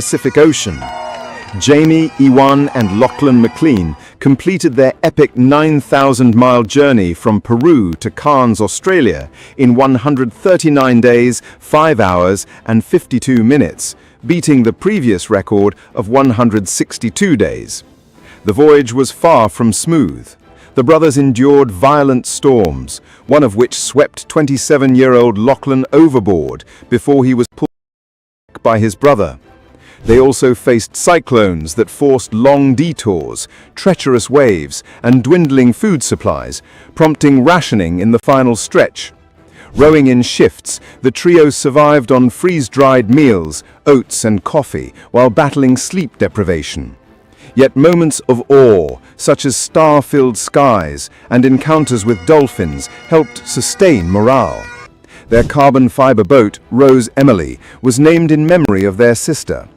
Pacific Ocean. Jamie, Ewan, and Lachlan McLean completed their epic 9,000-mile journey from Peru to Cairns, Australia, in 139 days, 5 hours, and 52 minutes, beating the previous record of 162 days. The voyage was far from smooth. The brothers endured violent storms, one of which swept 27-year-old Lachlan overboard before he was pulled back by his brother. They also faced cyclones that forced long detours, treacherous waves, and dwindling food supplies, prompting rationing in the final stretch. Rowing in shifts, the trio survived on freeze-dried meals, oats, and coffee while battling sleep deprivation. Yet moments of awe, such as star-filled skies and encounters with dolphins, helped sustain morale. Their carbon fiber boat, Rose Emily, was named in memory of their sister.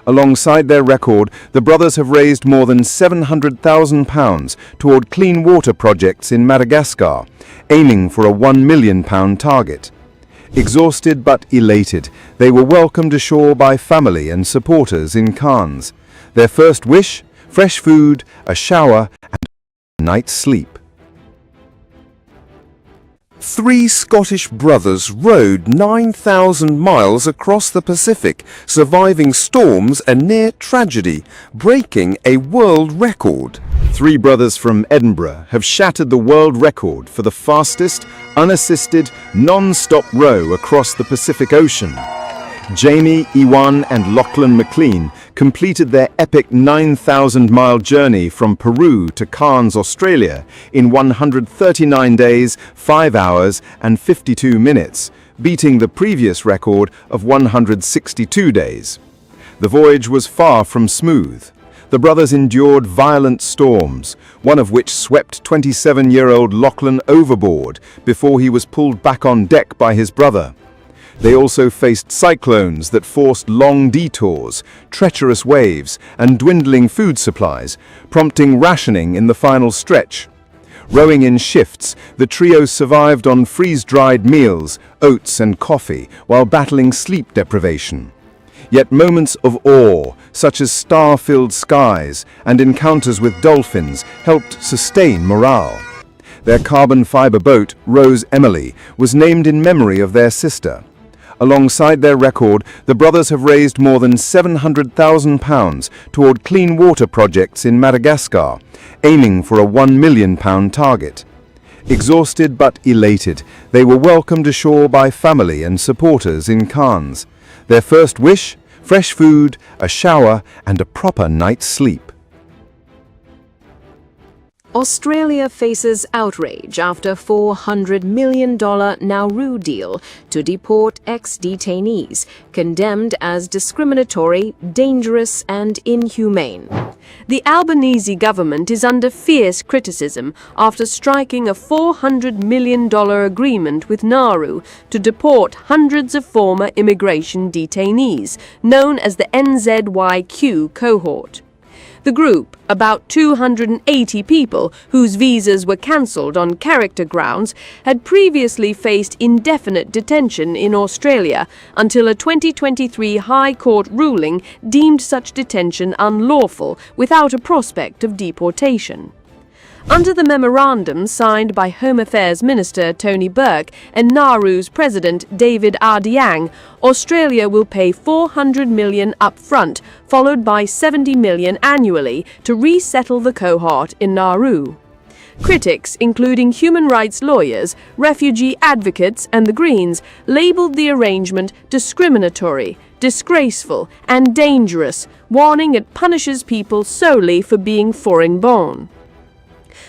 Alongside their record, the brothers have raised more than £700,000 toward clean water projects in Madagascar, aiming for a £1 million target. Exhausted but elated, they were welcomed ashore by family and supporters in Cairns. Their first wish? Fresh food, a shower, and a night's sleep. 3 Scottish brothers rowed 9,000 miles across the Pacific, surviving storms and near tragedy, breaking a world record. 3 brothers from Edinburgh have shattered the world record for the fastest, unassisted, non-stop row across the Pacific Ocean. Jamie, Ewan, and Lachlan McLean completed their epic 9,000-mile journey from Peru to Cairns, Australia, in 139 days, 5 hours, and 52 minutes, beating the previous record of 162 days. The voyage was far from smooth. The brothers endured violent storms, one of which swept 27-year-old Lachlan overboard before he was pulled back on deck by his brother. They also faced cyclones that forced long detours, treacherous waves, and dwindling food supplies, prompting rationing in the final stretch. Rowing in shifts, the trio survived on freeze-dried meals, oats, and coffee while battling sleep deprivation. Yet moments of awe, such as star-filled skies and encounters with dolphins, helped sustain morale. Their carbon fiber boat, Rose Emily, was named in memory of their sister. Alongside their record, the brothers have raised more than £700,000 toward clean water projects in Madagascar, aiming for a £1 million target. Exhausted but elated, they were welcomed ashore by family and supporters in Cairns. Their first wish? Fresh food, a shower, and a proper night's sleep. Australia faces outrage after $400 million Nauru deal to deport ex-detainees, condemned as discriminatory, dangerous and inhumane. The Albanese government is under fierce criticism after striking a $400 million agreement with Nauru to deport hundreds of former immigration detainees, known as the NZYQ cohort. The group, about 280 people whose visas were cancelled on character grounds, had previously faced indefinite detention in Australia until a 2023 High Court ruling deemed such detention unlawful without a prospect of deportation. Under the memorandum signed by Home Affairs Minister Tony Burke and Nauru's President David Ardiang, Australia will pay $400 million upfront, followed by $70 million annually to resettle the cohort in Nauru. Critics, including human rights lawyers, refugee advocates and the Greens, labelled the arrangement discriminatory, disgraceful and dangerous, warning it punishes people solely for being foreign-born.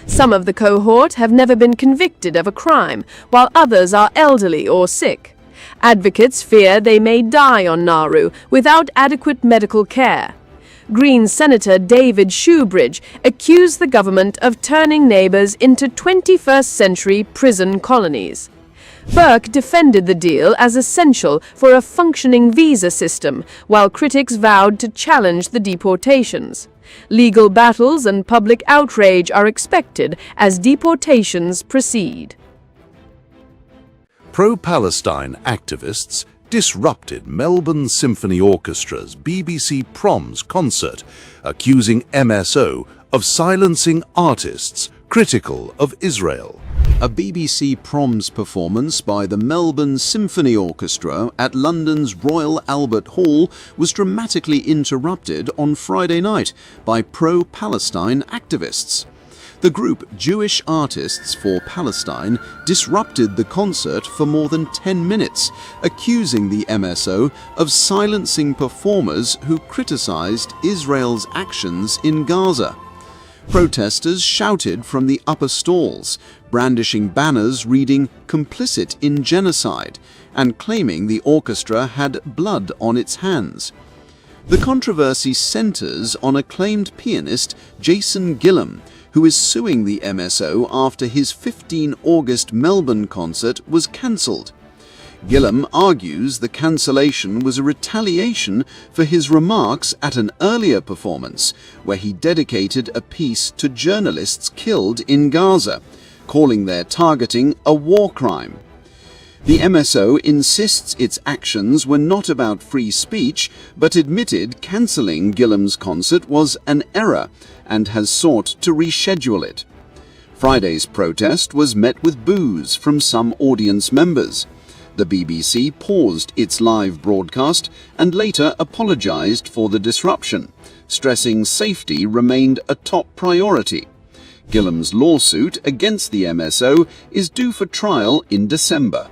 Some of the cohort have never been convicted of a crime, while others are elderly or sick. Advocates fear they may die on Nauru without adequate medical care. Greens Senator David Shoebridge accused the government of turning neighbours into 21st-century prison colonies. Burke defended the deal as essential for a functioning visa system, while critics vowed to challenge the deportations. Legal battles and public outrage are expected as deportations proceed. Pro-Palestine activists disrupted Melbourne Symphony Orchestra's BBC Proms concert, accusing MSO of silencing artists critical of Israel. A BBC Proms performance by the Melbourne Symphony Orchestra at London's Royal Albert Hall was dramatically interrupted on Friday night by pro-Palestine activists. The group Jewish Artists for Palestine disrupted the concert for more than 10 minutes, accusing the MSO of silencing performers who criticized Israel's actions in Gaza. Protesters shouted from the upper stalls, brandishing banners reading "Complicit in Genocide" and claiming the orchestra had blood on its hands. The controversy centers on acclaimed pianist Jason Gillam, who is suing the MSO after his 15 August Melbourne concert was cancelled. Gillam argues the cancellation was a retaliation for his remarks at an earlier performance, where he dedicated a piece to journalists killed in Gaza, calling their targeting a war crime. The MSO insists its actions were not about free speech, but admitted cancelling Gillam's concert was an error and has sought to reschedule it. Friday's protest was met with boos from some audience members. The BBC paused its live broadcast and later apologised for the disruption, stressing safety remained a top priority. Gillam's lawsuit against the MSO is due for trial in December.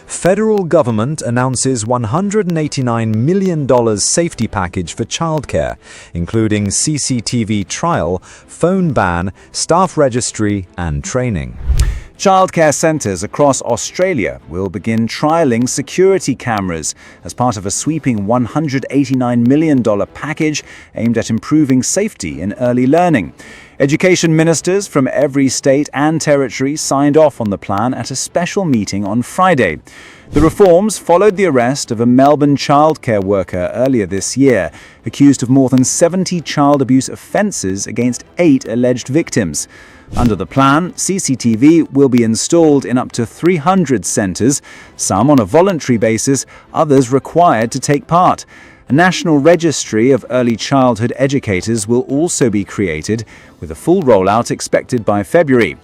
Federal government announces $189 million safety package for childcare, including CCTV trial, phone ban, staff registry and training. Childcare centres across Australia will begin trialling security cameras as part of a sweeping $189 million package aimed at improving safety in early learning. Education ministers from every state and territory signed off on the plan at a special meeting on Friday. The reforms followed the arrest of a Melbourne childcare worker earlier this year, accused of more than 70 child abuse offences against 8 alleged victims. Under the plan, CCTV will be installed in up to 300 centres, some on a voluntary basis, others required to take part. A national registry of early childhood educators will also be created, with a full rollout expected by February.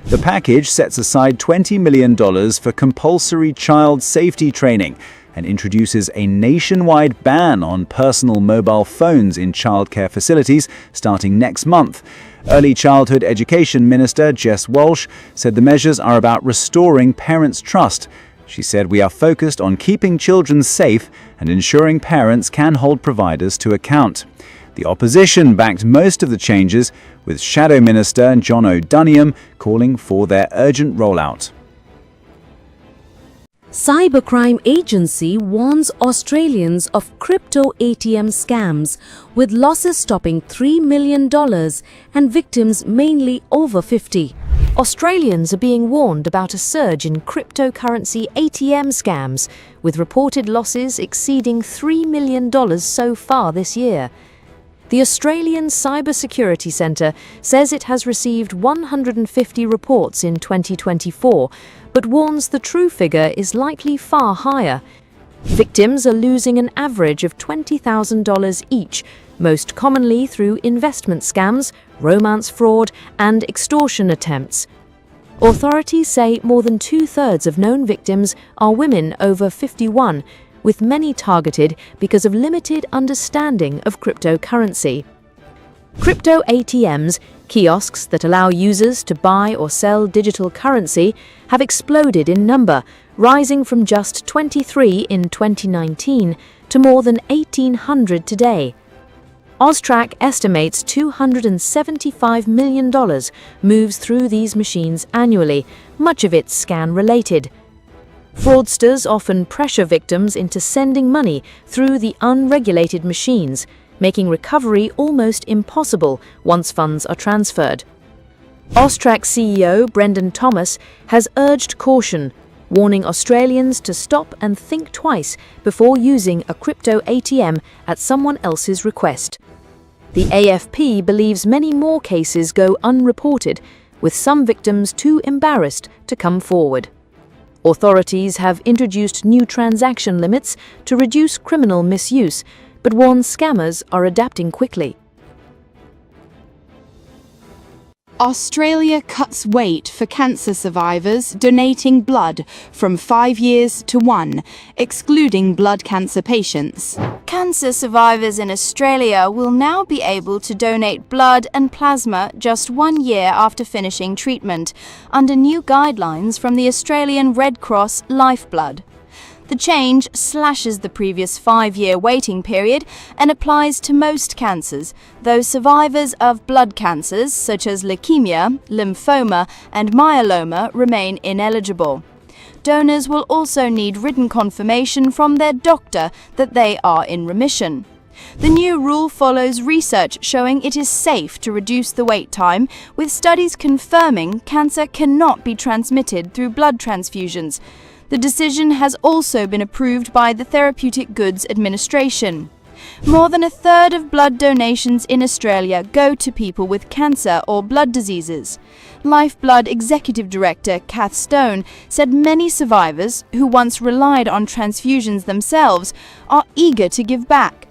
The package sets aside $20 million for compulsory child safety training and introduces a nationwide ban on personal mobile phones in childcare facilities starting next month. Early Childhood Education Minister Jess Walsh said the measures are about restoring parents' trust. She said, "We are focused on keeping children safe and ensuring parents can hold providers to account." The opposition backed most of the changes, with Shadow Minister John O'Duniam calling for their urgent rollout. Cybercrime Agency warns Australians of crypto ATM scams, with losses topping $3 million and victims mainly over 50. Australians are being warned about a surge in cryptocurrency ATM scams, with reported losses exceeding $3 million so far this year. The Australian Cybersecurity Centre says it has received 150 reports in 2024, but warns the true figure is likely far higher. Victims are losing an average of $20,000 each, most commonly through investment scams, romance fraud, and extortion attempts. Authorities say more than 2/3 of known victims are women over 51, with many targeted because of limited understanding of cryptocurrency. Crypto ATMs, kiosks that allow users to buy or sell digital currency, have exploded in number, rising from just 23 in 2019 to more than 1,800 today. Austrac estimates $275 million moves through these machines annually, much of it scan-related. Fraudsters often pressure victims into sending money through the unregulated machines, making recovery almost impossible once funds are transferred. Austrac CEO Brendan Thomas has urged caution, warning Australians to stop and think twice before using a crypto ATM at someone else's request. The AFP believes many more cases go unreported, with some victims too embarrassed to come forward. Authorities have introduced new transaction limits to reduce criminal misuse, but warn scammers are adapting quickly. Australia cuts wait for cancer survivors donating blood from 5 years to 1, excluding blood cancer patients. Cancer survivors in Australia will now be able to donate blood and plasma just 1 year after finishing treatment, under new guidelines from the Australian Red Cross Lifeblood. The change slashes the previous 5-year waiting period and applies to most cancers, though survivors of blood cancers such as leukemia, lymphoma, and myeloma remain ineligible. Donors will also need written confirmation from their doctor that they are in remission. The new rule follows research showing it is safe to reduce the wait time, with studies confirming cancer cannot be transmitted through blood transfusions. The decision has also been approved by the Therapeutic Goods Administration. More than a third of blood donations in Australia go to people with cancer or blood diseases. Lifeblood Executive Director Kath Stone said many survivors, who once relied on transfusions themselves, are eager to give back.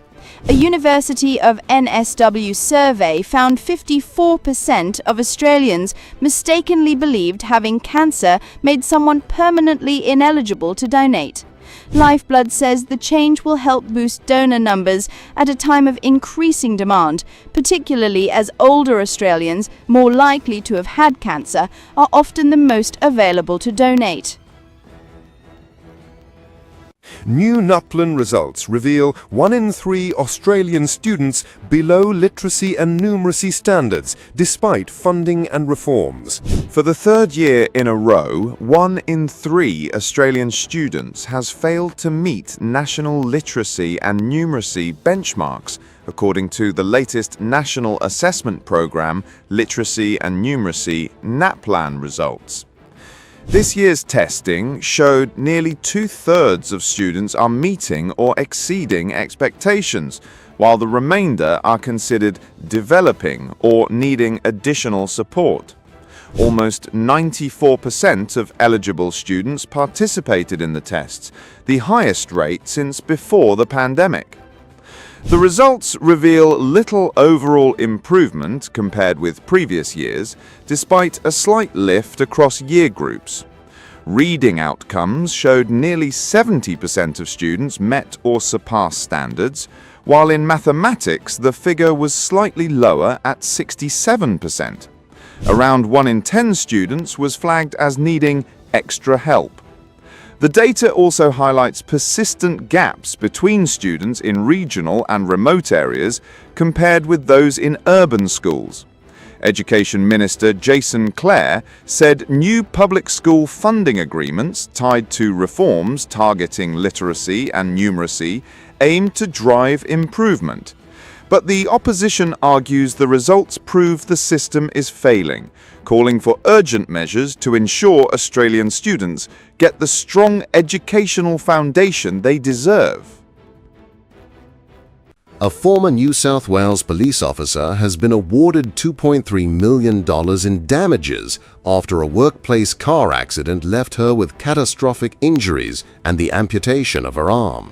A University of NSW survey found 54% of Australians mistakenly believed having cancer made someone permanently ineligible to donate. Lifeblood says the change will help boost donor numbers at a time of increasing demand, particularly as older Australians, more likely to have had cancer, are often the most available to donate. New NUPLAN results reveal 1 in 3 Australian students below literacy and numeracy standards, despite funding and reforms. For the third year in a row, 1 in 3 Australian students has failed to meet national literacy and numeracy benchmarks, according to the latest National Assessment Programme Literacy and Numeracy NAPLAN results. This year's testing showed nearly 2/3 of students are meeting or exceeding expectations, while the remainder are considered developing or needing additional support. Almost 94% of eligible students participated in the tests, the highest rate since before the pandemic. The results reveal little overall improvement compared with previous years, despite a slight lift across year groups. Reading outcomes showed nearly 70% of students met or surpassed standards, while in mathematics the figure was slightly lower at 67%. Around 1 in 10 students was flagged as needing extra help. The data also highlights persistent gaps between students in regional and remote areas compared with those in urban schools. Education Minister Jason Clare said new public school funding agreements tied to reforms targeting literacy and numeracy aim to drive improvement. But the opposition argues the results prove the system is failing, calling for urgent measures to ensure Australian students get the strong educational foundation they deserve. A former New South Wales police officer has been awarded $2.3 million in damages after a workplace car accident left her with catastrophic injuries and the amputation of her arm.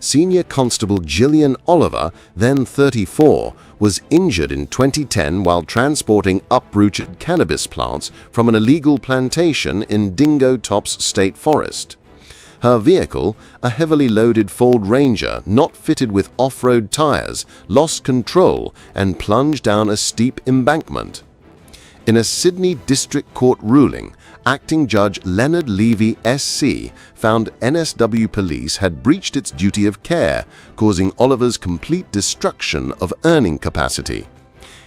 Senior Constable Gillian Oliver, then 34, was injured in 2010 while transporting uprooted cannabis plants from an illegal plantation in Dingo Tops State Forest. Her vehicle, a heavily loaded Ford Ranger not fitted with off-road tires, lost control and plunged down a steep embankment. In a Sydney District Court ruling, Acting Judge Leonard Levy SC found NSW Police had breached its duty of care, causing Oliver's complete destruction of earning capacity.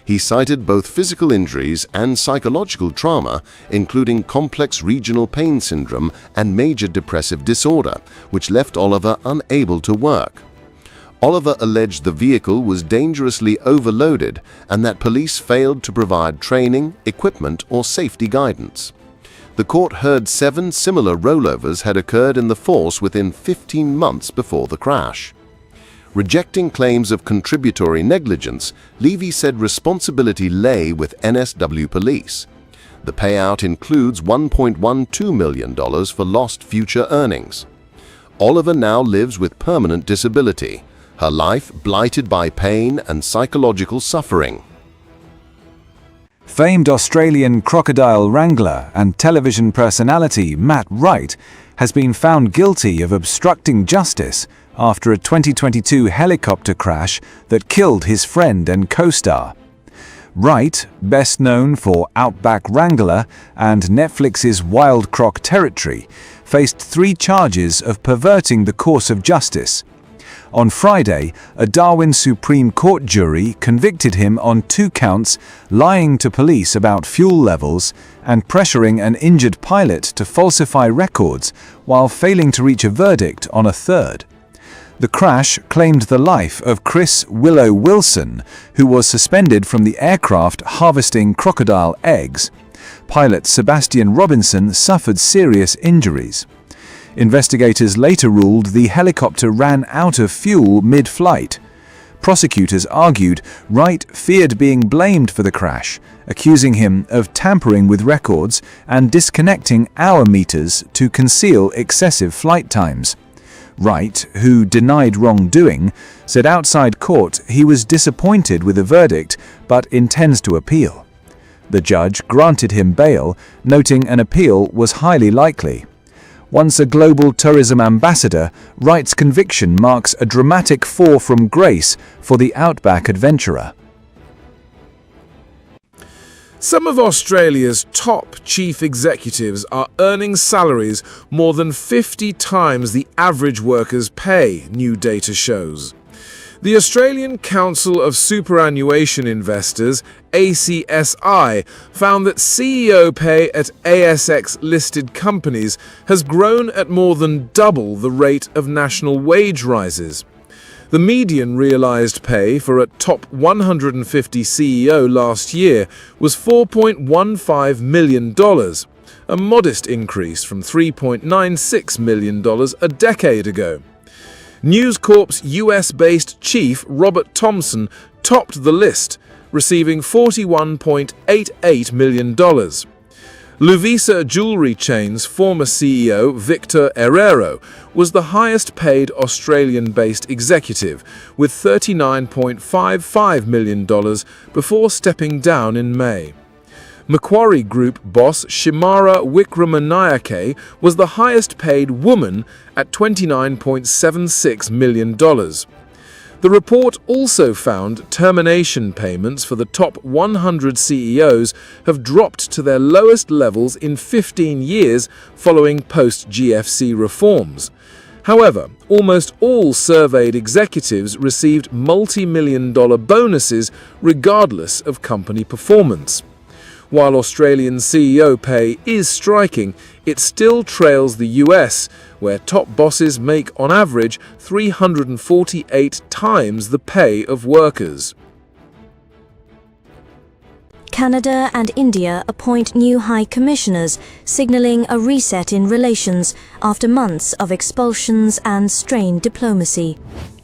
He cited both physical injuries and psychological trauma, including complex regional pain syndrome and major depressive disorder, which left Oliver unable to work. Oliver alleged the vehicle was dangerously overloaded and that police failed to provide training, equipment, or safety guidance. The court heard 7 similar rollovers had occurred in the force within 15 months before the crash. Rejecting claims of contributory negligence, Levy said responsibility lay with NSW Police. The payout includes $1.12 million for lost future earnings. Oliver now lives with permanent disability, her life blighted by pain and psychological suffering. Famed Australian crocodile wrangler and television personality Matt Wright has been found guilty of obstructing justice after a 2022 helicopter crash that killed his friend and co-star. Wright, best known for Outback Wrangler and Netflix's Wild Croc Territory, faced 3 charges of perverting the course of justice. On Friday, a Darwin Supreme Court jury convicted him on 2 counts, lying to police about fuel levels and pressuring an injured pilot to falsify records while failing to reach a verdict on a 3rd. The crash claimed the life of Chris Willow Wilson, who was suspended from the aircraft harvesting crocodile eggs. Pilot Sebastian Robinson suffered serious injuries. Investigators later ruled the helicopter ran out of fuel mid-flight. Prosecutors argued Wright feared being blamed for the crash, accusing him of tampering with records and disconnecting hour meters to conceal excessive flight times. Wright, who denied wrongdoing, said outside court he was disappointed with the verdict but intends to appeal. The judge granted him bail, noting an appeal was highly likely. Once a global tourism ambassador, Wright's conviction marks a dramatic fall from grace for the Outback adventurer. Some of Australia's top chief executives are earning salaries more than 50 times the average worker's pay, new data shows. The Australian Council of Superannuation Investors, ACSI, found that CEO pay at ASX-listed companies has grown at more than double the rate of national wage rises. The median realised pay for a top 150 CEO last year was $4.15 million, a modest increase from $3.96 million a decade ago. News Corp's US-based chief, Robert Thomson, topped the list, receiving $41.88 million. Luvisa Jewellery Chain's former CEO, Victor Herrero, was the highest-paid Australian-based executive, with $39.55 million before stepping down in May. Macquarie Group boss Shimara Wickramanayake was the highest-paid woman at $29.76 million. The report also found termination payments for the top 100 CEOs have dropped to their lowest levels in 15 years following post-GFC reforms. However, almost all surveyed executives received multi-million-dollar bonuses regardless of company performance. While Australian CEO pay is striking, it still trails the US, where top bosses make on average 348 times the pay of workers. Canada and India appoint new high commissioners, signalling a reset in relations after months of expulsions and strained diplomacy.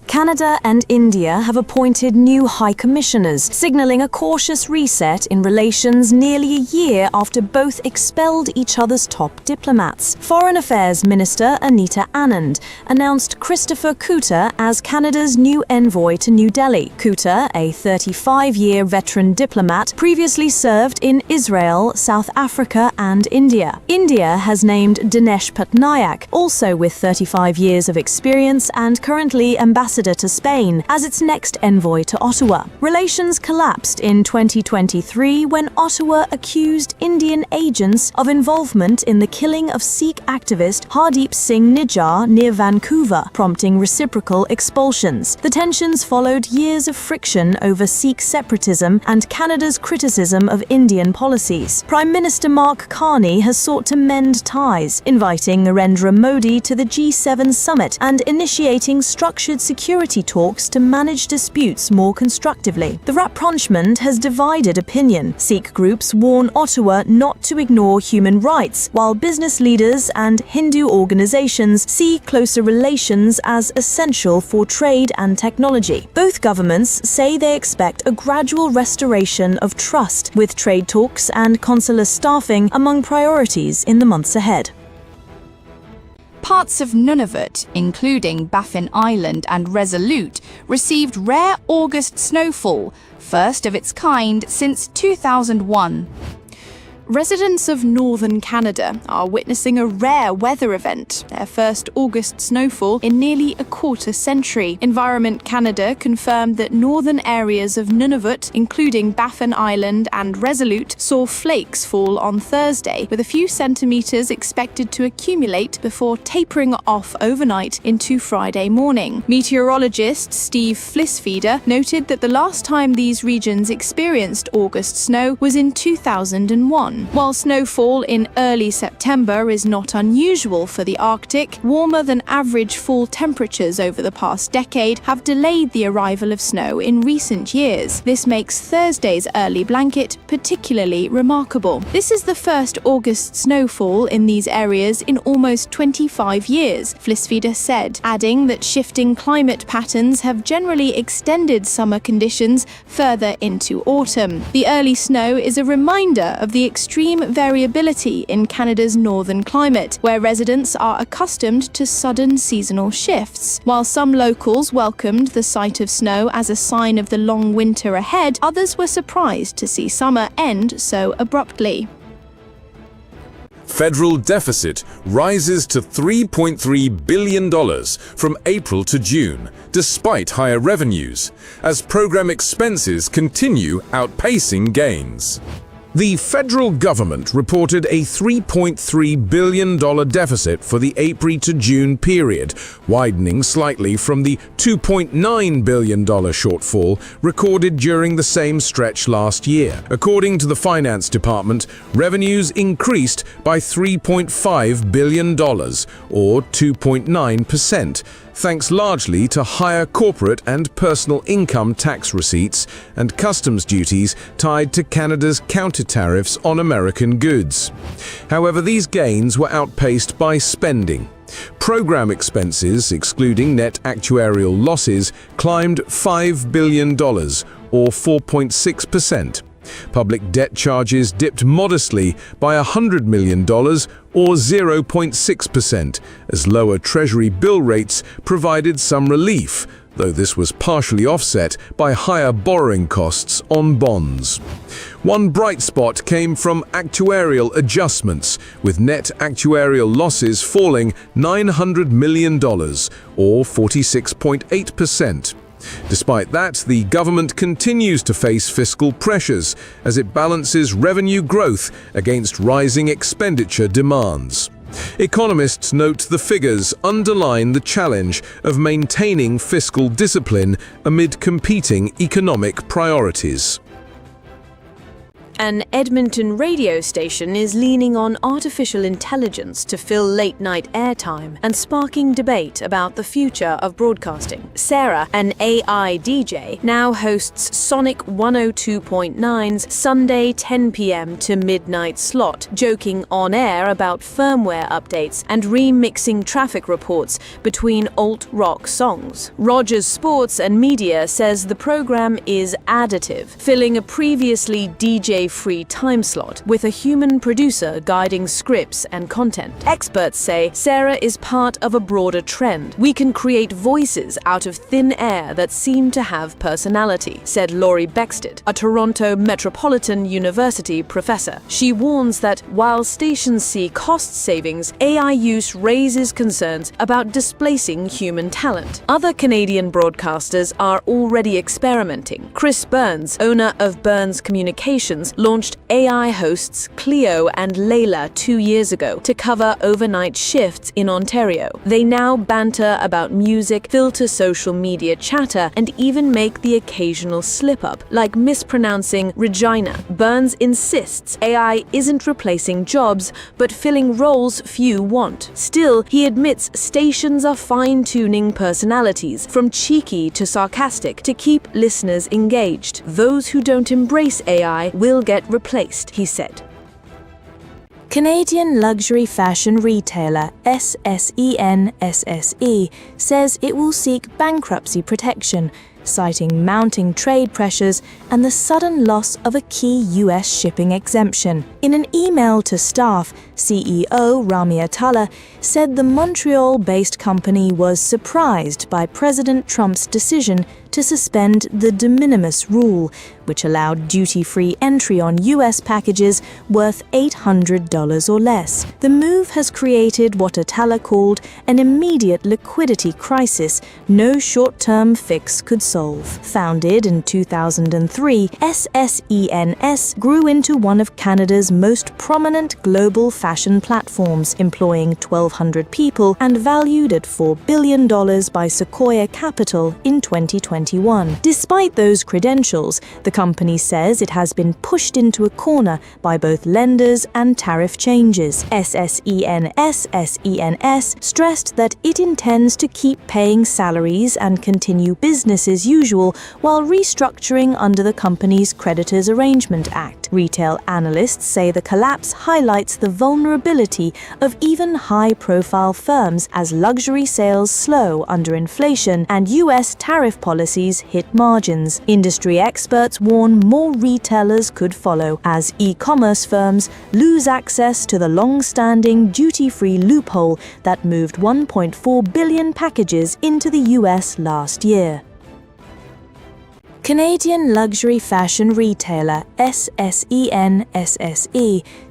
Canada and India have appointed new high commissioners, signalling a cautious reset in relations nearly a year after both expelled each other's top diplomats. Foreign Affairs Minister Anita Anand announced Christopher Cooter as Canada's new envoy to New Delhi. Cooter, a 35-year veteran diplomat, previously served in Israel, South Africa and India. India has named Dinesh Patnaik, also with 35 years of experience and currently ambassador to Spain, as its next envoy to Ottawa. Relations collapsed in 2023 when Ottawa accused Indian agents of involvement in the killing of Sikh activist Hardeep Singh Nijjar near Vancouver, prompting reciprocal expulsions. The tensions followed years of friction over Sikh separatism and Canada's criticism of Indian policies. Prime Minister Mark Carney has sought to mend ties, inviting Narendra Modi to the G7 summit and initiating structured security security talks to manage disputes more constructively. The rapprochement has divided opinion. Sikh groups warn Ottawa not to ignore human rights, while business leaders and Hindu organizations see closer relations as essential for trade and technology. Both governments say they expect a gradual restoration of trust, with trade talks and consular staffing among priorities in the months ahead. Parts of Nunavut, including Baffin Island and Resolute, received rare August snowfall, first of its kind since 2001. Residents of northern Canada are witnessing a rare weather event, their first August snowfall in nearly a quarter century. Environment Canada confirmed that northern areas of Nunavut, including Baffin Island and Resolute, saw flakes fall on Thursday, with a few centimetres expected to accumulate before tapering off overnight into Friday morning. Meteorologist Steve Flisfeeder noted that the last time these regions experienced August snow was in 2001. While snowfall in early September is not unusual for the Arctic, warmer than average fall temperatures over the past decade have delayed the arrival of snow in recent years. This makes Thursday's early blanket particularly remarkable. This is the first August snowfall in these areas in almost 25 years, Flisfeeder said, adding that shifting climate patterns have generally extended summer conditions further into autumn. The early snow is a reminder of the extreme variability in Canada's northern climate, where residents are accustomed to sudden seasonal shifts. While some locals welcomed the sight of snow as a sign of the long winter ahead, others were surprised to see summer end so abruptly. Federal deficit rises to $3.3 billion from April to June, despite higher revenues, as program expenses continue outpacing gains. The federal government reported a $3.3 billion deficit for the April to June period, widening slightly from the $2.9 billion shortfall recorded during the same stretch last year. According to the Finance Department, revenues increased by $3.5 billion, or 2.9%, thanks largely to higher corporate and personal income tax receipts and customs duties tied to Canada's counter-tariffs on American goods. However, these gains were outpaced by spending. Program expenses, excluding net actuarial losses, climbed $5 billion, or 4.6%. Public debt charges dipped modestly by $100 million, or 0.6%, as lower Treasury bill rates provided some relief, though this was partially offset by higher borrowing costs on bonds. One bright spot came from actuarial adjustments, with net actuarial losses falling $900 million, or 46.8%. Despite that, the government continues to face fiscal pressures as it balances revenue growth against rising expenditure demands. Economists note the figures underline the challenge of maintaining fiscal discipline amid competing economic priorities. An Edmonton radio station is leaning on artificial intelligence to fill late-night airtime and sparking debate about the future of broadcasting. Sarah, an AI DJ, now hosts Sonic 102.9's Sunday 10 p.m. to midnight slot, joking on air about firmware updates and remixing traffic reports between alt-rock songs. Rogers Sports and Media says the program is additive, filling a previously DJ free time slot with a human producer guiding scripts and content. Experts say Sarah is part of a broader trend. We can create voices out of thin air that seem to have personality, said Laurie Bexted, a Toronto Metropolitan University professor. She warns that while stations see cost savings, AI use raises concerns about displacing human talent. Other Canadian broadcasters are already experimenting. Chris Burns, owner of Burns Communications, launched AI hosts Cleo and Layla 2 years ago to cover overnight shifts in Ontario. They now banter about music, filter social media chatter, and even make the occasional slip-up, like mispronouncing Regina. Burns insists AI isn't replacing jobs, but filling roles few want. Still, he admits stations are fine-tuning personalities, from cheeky to sarcastic, to keep listeners engaged. Those who don't embrace AI will get replaced, he said. Canadian luxury fashion retailer SSEN says it will seek bankruptcy protection, citing mounting trade pressures and the sudden loss of a key US shipping exemption. In an email to staff, CEO Rami Atala said the Montreal-based company was surprised by President Trump's decision to suspend the de minimis rule, which allowed duty-free entry on US packages worth $800 or less. The move has created what Atala called an immediate liquidity crisis no short-term fix could solve. Founded in 2003, SSENS grew into one of Canada's most prominent global fashion platforms, employing 1,200 people and valued at $4 billion by Sequoia Capital in 2021. Despite those credentials, the company says it has been pushed into a corner by both lenders and tariff changes. SSENS stressed that it intends to keep paying salaries and continue business as usual while restructuring under the company's Creditors Arrangement Act. Retail analysts say the collapse highlights the vulnerability of even high-profile firms as luxury sales slow under inflation and US tariff policies hit margins. Industry experts warn more retailers could follow as e-commerce firms lose access to the long-standing duty-free loophole that moved 1.4 billion packages into the US last year. Canadian luxury fashion retailer SSEN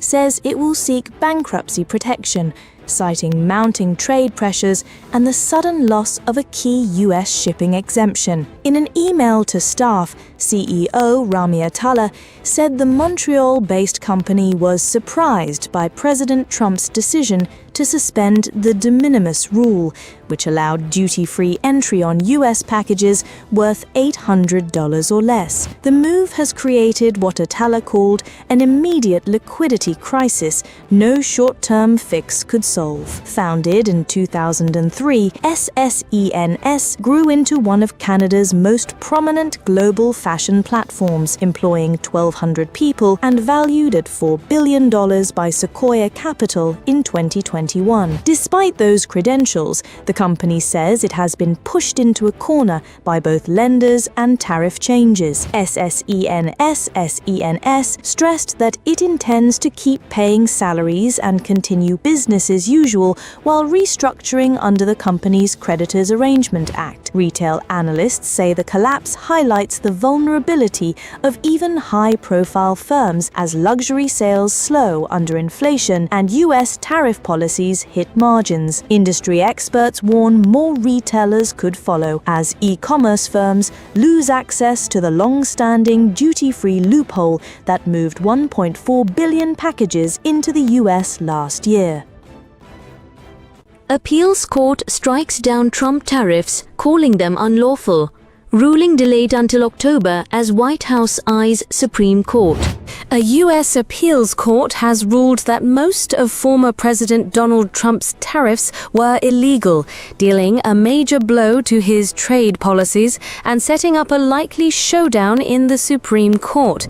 says it will seek bankruptcy protection, citing mounting trade pressures and the sudden loss of a key US shipping exemption. In an email to staff, CEO Rami Atala said the Montreal-based company was surprised by President Trump's decision to suspend the de minimis rule, which allowed duty-free entry on US packages worth $800 or less. The move has created what Atala called an immediate liquidity crisis no short-term fix could solve. Founded in 2003, SSENS grew into one of Canada's most prominent global fashion platforms, employing 1,200 people and valued at $4 billion by Sequoia Capital in 2021. Despite those credentials, the company says it has been pushed into a corner by both lenders and tariff changes. SSENS stressed that it intends to keep paying salaries and continue business as usual while restructuring under the company's Creditors Arrangement Act. Retail analysts say the collapse highlights the vulnerability of even high-profile firms as luxury sales slow under inflation and US tariff policies hit margins. Industry experts warn more retailers could follow as e-commerce firms lose access to the long-standing duty-free loophole that moved 1.4 billion packages into the US last year. Appeals court strikes down Trump tariffs, calling them unlawful. Ruling delayed until October as White House eyes Supreme Court. A U.S. appeals court has ruled that most of former President Donald Trump's tariffs were illegal, dealing a major blow to his trade policies and setting up a likely showdown in the Supreme Court.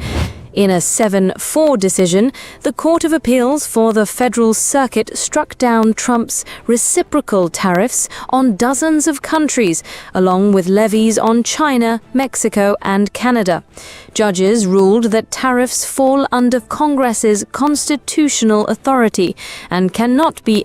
In a 7-4 decision, the Court of Appeals for the Federal Circuit struck down Trump's reciprocal tariffs on dozens of countries, along with levies on China, Mexico, and Canada. Judges ruled that tariffs fall under Congress's constitutional authority and cannot be